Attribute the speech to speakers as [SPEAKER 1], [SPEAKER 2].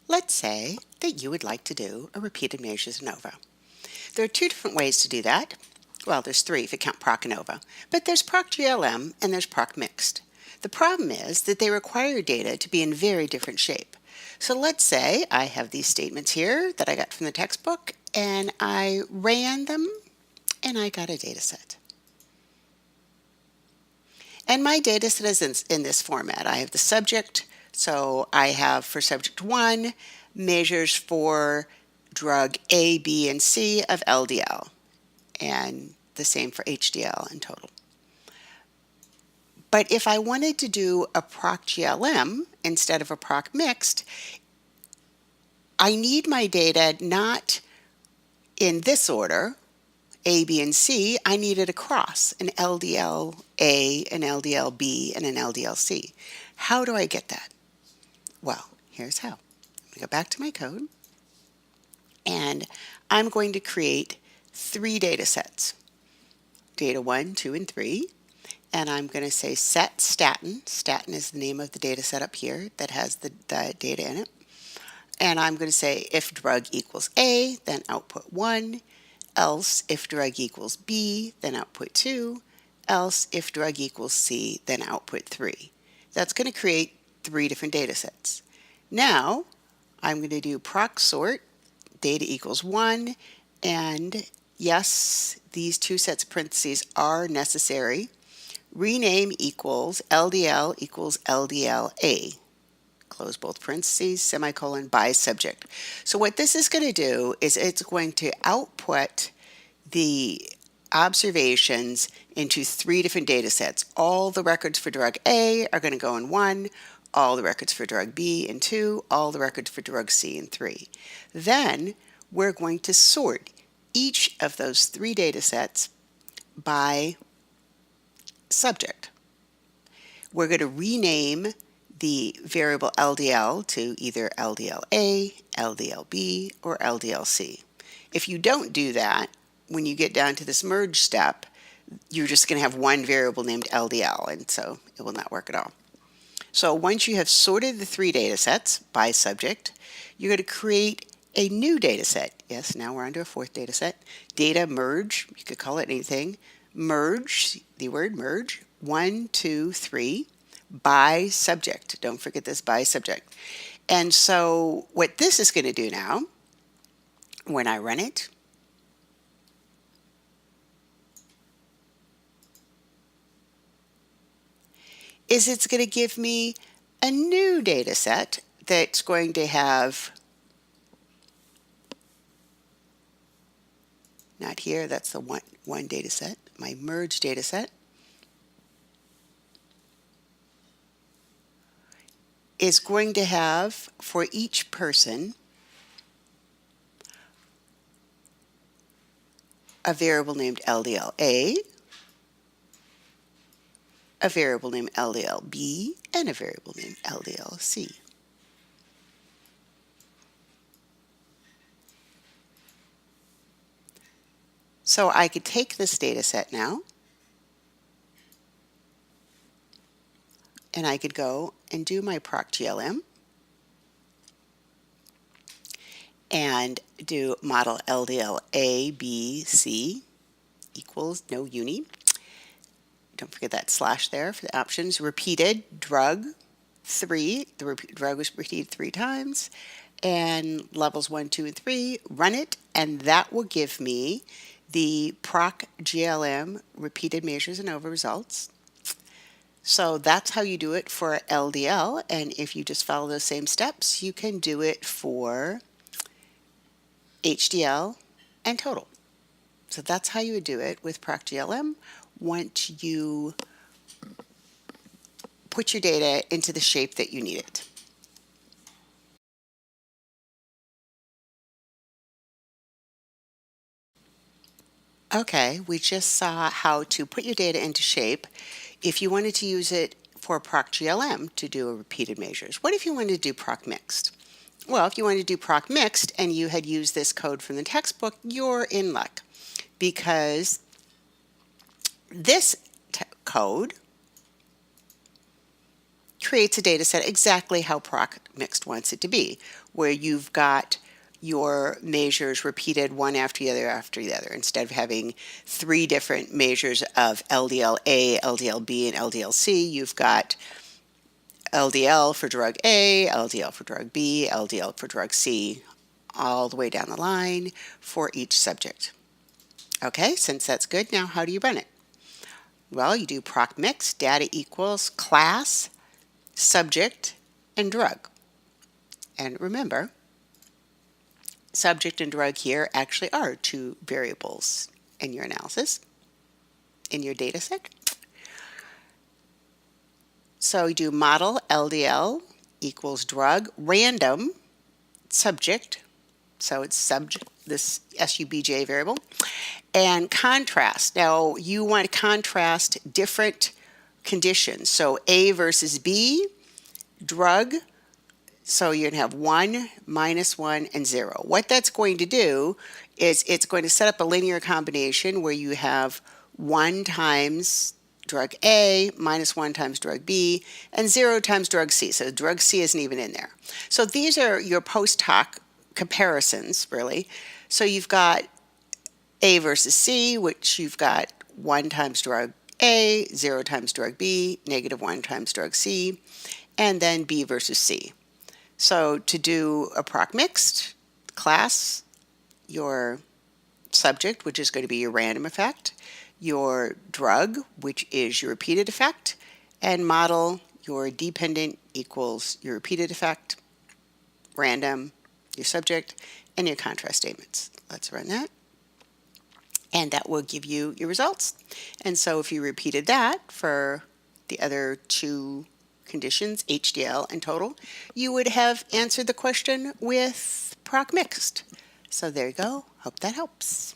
[SPEAKER 1] Let's say that you would like to do a repeated Measures ANOVA. There are two different ways to do that. Well, there's three if you count PROC ANOVA, but there's PROC GLM and there's PROC mixed. The problem is that they require data to be in very different shape. So let's say I have these statements here that I got from the textbook and I ran them and I got a data set. And my data set is in this format. I have the subject, so I have for subject 1 measures for drug A, B, and C of LDL, and the same for HDL in total. But if I wanted to do a PROC GLM instead of a PROC mixed, I need my data not in this order, A, B, and C. I need it across an LDL A, an LDL B, and an LDL C. How do I get that? Well, here's how. I'm going to go back to my code, and I'm going to create 3 data sets, data 1, 2, and 3, and I'm going to say set statin. Statin is the name of the data set up here that has the data in it. And I'm going to say if drug equals A, then output 1, else if drug equals B, then output 2, else if drug equals C, then output 3. That's going to create 3 different data sets. Now I'm going to do proc sort, data equals 1, and yes, these 2 sets of parentheses are necessary. Rename equals LDL equals LDLA. Close both parentheses, semicolon, by subject. So what this is going to do is it's going to output the observations into 3 different data sets. All the records for drug A are going to go in 1, all the records for drug B in 2, all the records for drug C in 3. Then we're going to sort each of those 3 data sets by subject. We're going to rename the variable LDL to either LDLA, LDLB, or LDLC. If you don't do that, when you get down to this merge step, you're just going to have one variable named LDL, and so it will not work at all. So once you have sorted the 3 data sets by subject, you're going to create a new data set. Yes, now we're onto a 4th data set. Data merge, you could call it anything. Merge, the word merge, 1, 2, 3. By subject. Don't forget this, by subject. And so what this is going to do now, when I run it, is it's going to give me a new data set that's going to have, not here, that's the one data set, my merge data set, is going to have for each person a variable named LDLA, a variable named LDLB, and a variable named LDLC. So I could take this data set now, and I could go and do my PROC GLM and do model LDL A, B, C equals no uni. Don't forget that slash there for the options. Repeated drug 3, the drug was repeated 3 times, and levels 1, 2, and 3, run it, and that will give me the PROC GLM repeated Measures ANOVA results. So that's how you do it for LDL, and if you just follow those same steps, you can do it for HDL and total. So that's how you would do it with PROC GLM once you put your data into the shape that you need it. Okay, we just saw how to put your data into shape if you wanted to use it for PROC GLM to do a repeated measures. What if you wanted to do PROC mixed? Well, if you wanted to do PROC mixed and you had used this code from the textbook, you're in luck, because this code creates a data set exactly how PROC mixed wants it to be, where you've got your measures repeated one after the other, instead of having 3 different measures of LDL-A, LDL-B, and LDL-C. You've got LDL for drug A, LDL for drug B, LDL for drug C, all the way down the line for each subject. Okay, since that's good, now how do you run it? Well, you do PROC mix, data equals class, subject, and drug. And remember, subject and drug here actually are 2 variables in your analysis, in your data set. So you do model LDL equals drug, random, subject, so it's subject, this SUBJ variable, and contrast. Now you want to contrast different conditions. So A versus B, drug, so you're going to have 1, -1, and 0. What that's going to do is it's going to set up a linear combination where you have 1 times drug A, -1 times drug B, and 0 times drug C. So drug C isn't even in there. So these are your post hoc comparisons, really. So you've got A versus C, which you've got 1 times drug A, 0 times drug B, -1 times drug C, and then B versus C. So to do a PROC mixed class, your subject, which is going to be your random effect, your drug, which is your repeated effect, and model, your dependent equals your repeated effect, random, your subject, and your contrast statements. Let's run that. And that will give you your results. And so if you repeated that for the other 2 conditions, HDL and total, you would have answered the question with PROC mixed. So there you go. Hope that helps.